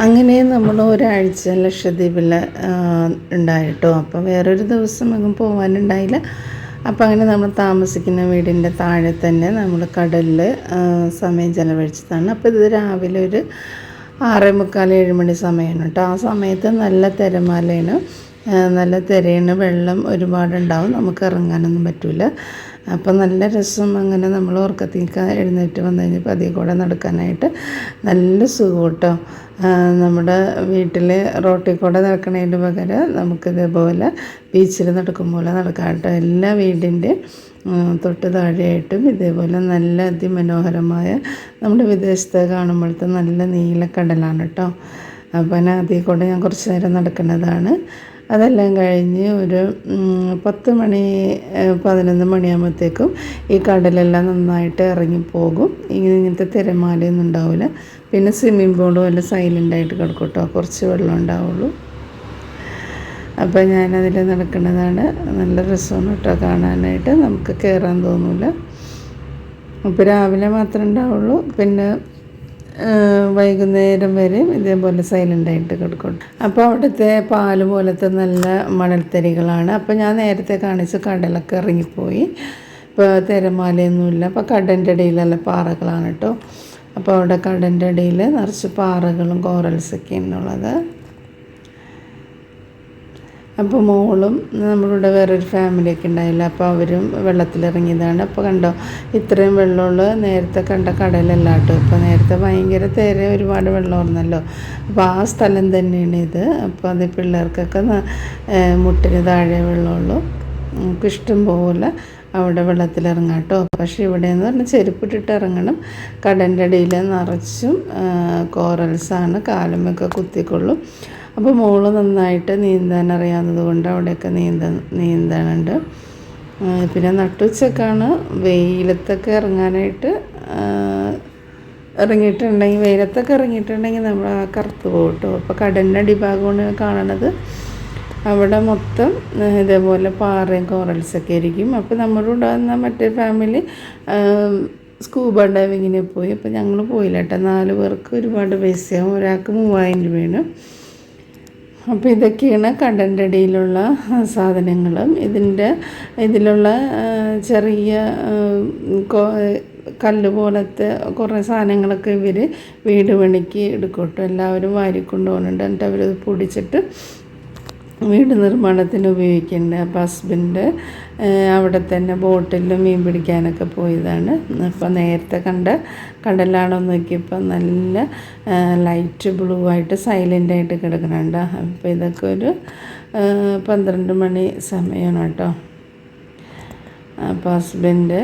അങ്ങനെ നമ്മൾ ഒരാഴ്ച ലക്ഷദ്വീപിൽ ഉണ്ടായിട്ടോ. അപ്പോൾ വേറൊരു ദിവസം അങ്ങ് പോകാനുണ്ടായില്ല. അപ്പോൾ അങ്ങനെ നമ്മൾ താമസിക്കുന്ന വീടിൻ്റെ താഴെ തന്നെ നമ്മൾ കടലിൽ സമയം ചിലവഴിച്ചതാണ്. അപ്പോൾ ഇത് രാവിലെ ഒരു 6:45 7 മണി സമയമാണ് കേട്ടോ. ആ സമയത്ത് നല്ല തിരമാലയാണ്, നല്ല തിരയാണ്, വെള്ളം ഒരുപാടുണ്ടാവും, നമുക്ക് ഇറങ്ങാനൊന്നും പറ്റില്ല. അപ്പം നല്ല രസം. അങ്ങനെ നമ്മൾ ഉറക്കത്തേക്ക് എഴുന്നേറ്റ് വന്നു കഴിഞ്ഞപ്പോൾ അതിൽ കൂടെ നടക്കാനായിട്ട് നല്ല സുഖം കേട്ടോ. നമ്മുടെ വീട്ടിൽ റോട്ടിൽ കൂടെ നടക്കുന്നതിന് പകരം നമുക്കിതേപോലെ ബീച്ചിൽ നടക്കുമ്പോൾ നടക്കാം കേട്ടോ. എല്ലാ വീടിൻ്റെ തൊട്ട് താഴെയായിട്ടും ഇതേപോലെ നല്ല അതിമനോഹരമായ നമ്മുടെ വിദേശത്ത് കാണുമ്പോഴത്തെ നല്ല നീലക്കടലാണ് കേട്ടോ. അപ്പം അതിൽ കൂടെ ഞാൻ കുറച്ച് നേരം നടക്കുന്നതാണ്. അതെല്ലാം കഴിഞ്ഞ് ഒരു 10 മണി 11 മണിയാകുമ്പോഴത്തേക്കും ഈ കടലെല്ലാം നന്നായിട്ട് ഇറങ്ങിപ്പോകും. ഇങ്ങനത്തെ തിരമാലയൊന്നും ഉണ്ടാവില്ല. പിന്നെ സ്വിമ്മിംഗ് പൂളും എല്ലാം സൈലൻ്റായിട്ട് കിടക്കും കേട്ടോ, കുറച്ച് വെള്ളം ഉണ്ടാവുള്ളൂ. അപ്പോൾ ഞാനതിൽ നടക്കുന്നതാണ്. നല്ല രസമാണ് കേട്ടോ കാണാനായിട്ട്, നമുക്ക് കയറാൻ തോന്നില്ല. അപ്പോൾ രാവിലെ മാത്രമേ ഉണ്ടാവുള്ളൂ, പിന്നെ വൈകുന്നേരം വരെയും ഇതേപോലെ സൈലൻ്റായിട്ട് കിടക്കും. അപ്പോൾ അവിടുത്തെ പാല് പോലത്തെ നല്ല മണൽത്തരികളാണ്. അപ്പോൾ ഞാൻ നേരത്തെ കാണിച്ച കടലൊക്കെ ഇറങ്ങിപ്പോയി, ഇപ്പോൾ തിരമാലയൊന്നുമില്ല. അപ്പോൾ കടലിൻ്റെ ഇടയിലുള്ള പാറകളാണ് കേട്ടോ. അപ്പോൾ അവിടെ കടലിൻ്റെ ഇടയിൽ നിറച്ച് പാറകളും കോറൽസൊക്കെയാണുള്ളത്. അപ്പോൾ മോളും നമ്മളിവിടെ വേറൊരു ഫാമിലിയൊക്കെ ഉണ്ടായില്ല, അപ്പോൾ അവരും വെള്ളത്തിലിറങ്ങിയതാണ്. അപ്പോൾ കണ്ടോ, ഇത്രയും വെള്ളമുള്ള നേരത്തെ കണ്ട കടലല്ല കേട്ടോ. ഇപ്പോൾ നേരത്തെ ഭയങ്കര ഒരുപാട് വെള്ളമായിരുന്നല്ലോ. അപ്പോൾ ആ സ്ഥലം തന്നെയാണ് ഇത്. അപ്പോൾ അത് പിള്ളേർക്കൊക്കെ മുട്ടിന് താഴെ വെള്ളമുള്ളൂ, നമുക്ക് ഇഷ്ടം പോലെ അവിടെ വെള്ളത്തിലിറങ്ങാം കേട്ടോ. പക്ഷേ ഇവിടെ എന്ന് പറഞ്ഞാൽ ചെരുപ്പിട്ടിട്ട് ഇറങ്ങണം. കടലിൻ്റെ ഇടയിൽ നിറച്ചും കോറൽസാണ്, കാലുമൊക്കെ കുത്തിക്കൊള്ളും. അപ്പോൾ മോള് നന്നായിട്ട് നീന്താൻ അറിയാവുന്നത് കൊണ്ട് അവിടെയൊക്കെ നീന്താനുണ്ട്. പിന്നെ നട്ടുച്ചക്കാണ് വെയിലത്തൊക്കെ ഇറങ്ങാനായിട്ട് വെയിലത്തൊക്കെ ഇറങ്ങിയിട്ടുണ്ടെങ്കിൽ നമ്മൾ കറുത്ത് പോകും കേട്ടോ. അപ്പോൾ കടലിൻ്റെ അടിഭാഗമാണ് കാണണത്. അവിടെ മൊത്തം ഇതേപോലെ പാറയും കോറൽസൊക്കെ ആയിരിക്കും. അപ്പോൾ നമ്മുടെ കൂടെ വന്ന മറ്റേ ഫാമിലി സ്കൂബ ഡൈവിങ്ങിന് പോയി. അപ്പോൾ ഞങ്ങൾ പോയില്ല കേട്ടോ. 4 പേർക്ക് ഒരുപാട് പൈസയാവും, ഒരാൾക്ക് 3000 രൂപയാണ്. അപ്പോൾ ഇതൊക്കെയാണ് കടലിൻ്റെ ഇടയിലുള്ള സാധനങ്ങളും. ഇതിലുള്ള ചെറിയ കല്ല് പോലത്തെ കുറേ സാധനങ്ങളൊക്കെ ഇവർ വീട് പണിക്ക് എടുക്കും കേട്ടോ. എല്ലാവരും വാരിക്കൊണ്ട് പോകുന്നുണ്ട്. എന്നിട്ട് അവരത് പൊടിച്ചിട്ട് വീട് നിർമ്മാണത്തിന് ഉപയോഗിക്കുന്നുണ്ട്. അപ്പോൾ ഹസ്ബൻഡ് അവിടെ തന്നെ ബോട്ടിൽ മീൻ പിടിക്കാനൊക്കെ പോയതാണ്. അപ്പോൾ നേരത്തെ കണ്ട കടലാണോ നോക്കിയപ്പോൾ നല്ല ലൈറ്റ് ബ്ലൂ ആയിട്ട് സൈലൻ്റായിട്ട് കിടക്കുന്നുണ്ട്. അപ്പോൾ ഇതൊക്കെ ഒരു 12 മണി സമയമാണ് കേട്ടോ. അപ്പോൾ ഹസ്ബൻഡ്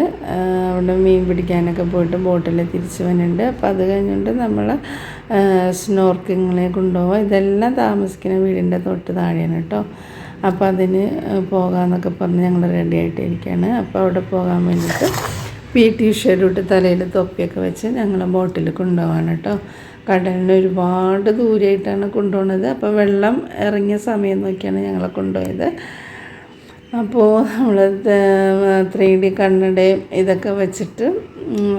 അവിടെ മീൻ പിടിക്കാനൊക്കെ പോയിട്ട് ബോട്ടിൽ തിരിച്ച് വന്നിട്ടുണ്ട്. അപ്പോൾ അത് കഴിഞ്ഞിട്ട് നമ്മൾ സ്നോർക്കിങ്ങിനെ കൊണ്ടുപോകാം. ഇതെല്ലാം താമസിക്കുന്ന വീടിൻ്റെ തൊട്ട് താഴെയാണ് കേട്ടോ. അപ്പോൾ അതിന് പോകാമെന്നൊക്കെ പറഞ്ഞ് ഞങ്ങൾ റെഡി ആയിട്ടിരിക്കുകയാണ്. അപ്പോൾ അവിടെ പോകാൻ വേണ്ടിയിട്ട് PT ഷർട്ട് തലയിൽ തൊപ്പിയൊക്കെ വെച്ച് ഞങ്ങൾ ബോട്ടിൽ കൊണ്ടുപോകാണ് കേട്ടോ. കടലിന് ഒരുപാട് ദൂരമായിട്ടാണ് കൊണ്ടുപോകുന്നത്. അപ്പോൾ വെള്ളം ഇറങ്ങിയ സമയം നോക്കിയാണ് ഞങ്ങളെ കൊണ്ടുപോയത്. അപ്പോൾ നമ്മൾ 3D കണ്ണടയും ഇതൊക്കെ വെച്ചിട്ട്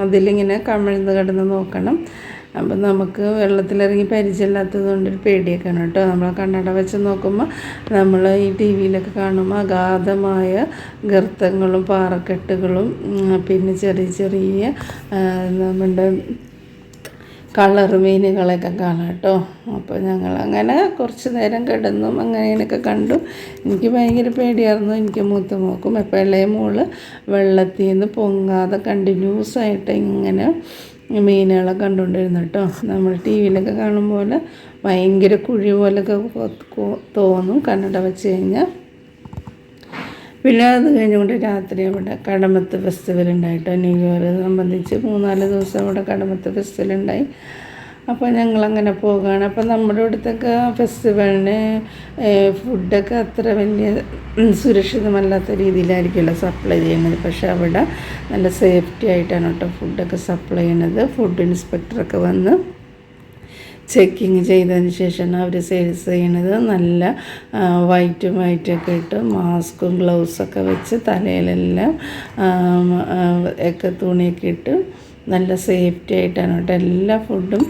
അതിലിങ്ങനെ കമിഴ്ന്ന് കിടന്ന് നോക്കണം. അപ്പം നമുക്ക് വെള്ളത്തിലിറങ്ങി പരിചയമില്ലാത്തത് കൊണ്ടൊരു പേടിയൊക്കെയാണ് കേട്ടോ. നമ്മൾ കണ്ണട വെച്ച് നോക്കുമ്പോൾ നമ്മൾ ഈ TV-യിലൊക്കെ കാണുമ്പോൾ അഗാധമായ ഗർത്തങ്ങളും പാറക്കെട്ടുകളും പിന്നെ ചെറിയ ചെറിയ നമ്മുടെ കളർ മീനുകളൊക്കെ കാണാം കേട്ടോ. അപ്പോൾ ഞങ്ങളങ്ങനെ കുറച്ച് നേരം കിടന്നും അങ്ങനെയൊക്കെ കണ്ടു. എനിക്ക് ഭയങ്കര പേടിയായിരുന്നു. എനിക്ക് മൂത്ത മോക്കും അപ്പോൾ ഇളയ മോള് വെള്ളത്തിൽ നിന്ന് പൊങ്ങാതെ കണ്ടിന്യൂസായിട്ട് ഇങ്ങനെ മീനുകളെ കണ്ടുകൊണ്ടിരുന്നു കേട്ടോ. നമ്മൾ TV-യിലൊക്കെ കാണുമ്പോൾ ഭയങ്കര കുഴി പോലൊക്കെ തോന്നും കണ്ണട വെച്ച് കഴിഞ്ഞാൽ. പിന്നെ അത് കഴിഞ്ഞുകൊണ്ട് രാത്രി അവിടെ കടമത്ത് ഫെസ്റ്റിവൽ ഉണ്ടായിട്ടോ. ന്യൂ ഇയർ സംബന്ധിച്ച് 3-4 ദിവസം അവിടെ കടമത്ത് ഫെസ്റ്റിവൽ ഉണ്ടായി. അപ്പോൾ ഞങ്ങളങ്ങനെ പോകുകയാണ്. അപ്പോൾ നമ്മുടെ ഇവിടുത്തൊക്കെ ഫെസ്റ്റിവലിന് ഫുഡൊക്കെ അത്ര വലിയ സുരക്ഷിതമല്ലാത്ത രീതിയിലായിരിക്കുമല്ലോ സപ്ലൈ ചെയ്യുന്നത്. പക്ഷേ അവിടെ നല്ല സേഫ്റ്റി ആയിട്ടാണ് കേട്ടോ ഫുഡൊക്കെ സപ്ലൈ ചെയ്യുന്നത്. ഫുഡ് ഇൻസ്പെക്ടറൊക്കെ വന്ന് ചെക്കിങ് ചെയ്തതിന് ശേഷമാണ് അവർ സെയിൽസ് ചെയ്യണത്. നല്ല വൈറ്റൊക്കെ ഇട്ട് മാസ്കും ഗ്ലൗസൊക്കെ വെച്ച് തലയിലെല്ലാം ഒക്കെ തുണിയൊക്കെ ഇട്ട് നല്ല സേഫ്റ്റി ആയിട്ടാണ് കേട്ടോ എല്ലാ ഫുഡും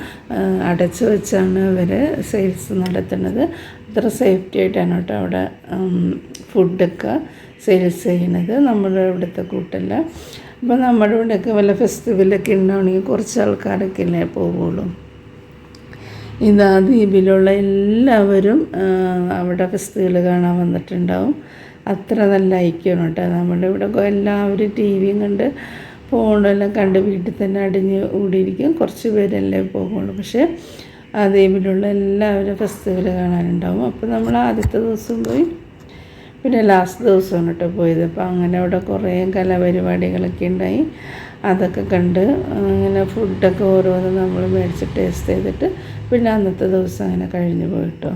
അടച്ചു വെച്ചാണ് അവർ സെയിൽസ് നടത്തുന്നത്. അത്ര സേഫ്റ്റി ആയിട്ടാണ് കേട്ടോ അവിടെ ഫുഡൊക്കെ സെയിൽസ് ചെയ്യണത്. നമ്മുടെ ഇവിടുത്തെ കൂട്ടല്ല. അപ്പോൾ നമ്മുടെ ഇവിടെയൊക്കെ വല്ല ഫെസ്റ്റിവലൊക്കെ ഉണ്ടാവണമെങ്കിൽ കുറച്ച് ആൾക്കാരൊക്കെ അല്ലേ പോകുള്ളൂ. ഇതാ ദ്വീപിലുള്ള എല്ലാവരും അവിടെ ഫെസ്റ്റിവൽ കാണാൻ വന്നിട്ടുണ്ടാവും. അത്ര നല്ല ഐക്യമാണ് കേട്ടോ. നമ്മുടെ ഇവിടെ എല്ലാവരും ടി വിയും കണ്ട് ഫോണെല്ലാം കണ്ട് വീട്ടിൽ തന്നെ അടിഞ്ഞ് കൂടിയിരിക്കും. കുറച്ച് പേരല്ലേ പോകുള്ളൂ. പക്ഷേ ആ ദ്വീപിലുള്ള എല്ലാവരും ഫെസ്റ്റിവൽ കാണാനുണ്ടാവും. അപ്പോൾ നമ്മൾ ആദ്യത്തെ ദിവസം പോയി, പിന്നെ ലാസ്റ്റ് ദിവസമാണ് കേട്ടോ പോയത്. അപ്പോൾ അങ്ങനെ അവിടെ കുറേ കലാപരിപാടികളൊക്കെ ഉണ്ടായി. അതൊക്കെ കണ്ട് അങ്ങനെ ഫുഡൊക്കെ ഓരോന്ന് നമ്മൾ മേടിച്ച് ടേസ്റ്റ് ചെയ്തിട്ട് പിന്നെ അന്നത്തെ ദിവസം അങ്ങനെ കഴിഞ്ഞ് പോയിട്ടോ.